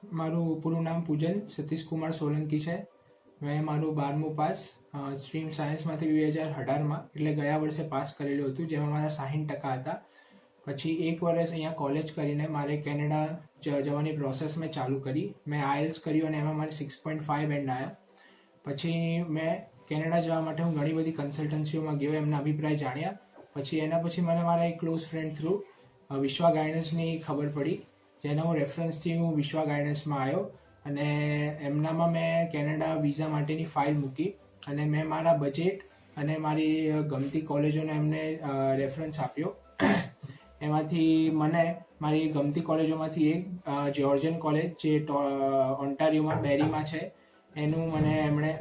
મારું પૂરું નામ પૂજન સતીશ કુમાર સોલંકી છે. મેં મારું 12મું પાસ સ્ટ્રીમ સાયન્સમાંથી 2018માં એટલે ગયા વર્ષે પાસ કરેલું હતું, જેમાં મારા 60% હતા. પછી 1 વર્ષ અહીંયા કોલેજ કરીને મારે કેનેડા જવાની પ્રોસેસ મેં ચાલુ કરી. મેં IELTS કર્યું અને એમાં મારે 6.5 બેન્ડ આવ્યા. પછી મેં કેનેડા જવા માટે હું ઘણી બધી કન્સલ્ટન્સીઓમાં ગયો, એમના અભિપ્રાય જાણ્યા. પછી એના પછી મને મારા એક ક્લોઝ ફ્રેન્ડ થ્રુ વિશ્વા ગાઈડન્સની ખબર પડી, જેના હું રેફરન્સથી હું વિશ્વા ગાઈડન્સમાં આવ્યો અને એમનામાં મેં કેનેડા વિઝા માટેની ફાઇલ મૂકી અને મેં મારા બજેટ અને મારી ગમતી કોલેજોને એમને રેફરન્સ આપ્યો. એમાંથી મને મારી ગમતી કોલેજોમાંથી એક જ્યોર્જિયન કોલેજ જે ઓન્ટારિયોમાં બેરીમાં છે, એનું મને એમણે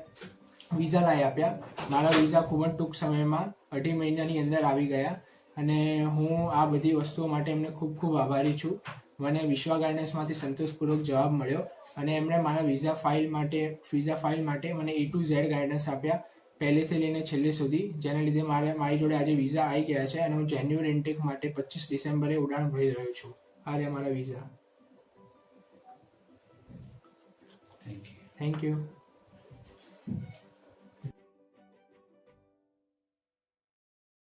વિઝા લાવી આપ્યા. મારા વિઝા ખૂબ જ ટૂંક સમયમાં 2.5 મહિનાની અંદર આવી ગયા અને હું આ બધી વસ્તુઓ માટે એમને ખૂબ ખૂબ આભારી છું. મને વિશ્વા ગાઈડન્સમાંથી સંતોષપૂર્વક જવાબ મળ્યો અને એમણે મારા વિઝા ફાઇલ માટે મને A to Z ગાઈડન્સ આપ્યા, પહેલેથી લઈને છેલ્લે સુધી, જેના લીધે મારી જોડે આજે વિઝા આવી ગયા છે અને હું જેન્યુઅલ ઇન્ટેક માટે 25 ડિસેમ્બરે ઉડાન ભરી રહ્યો છું. આ રહ્યા મારા વિઝા. Thank you.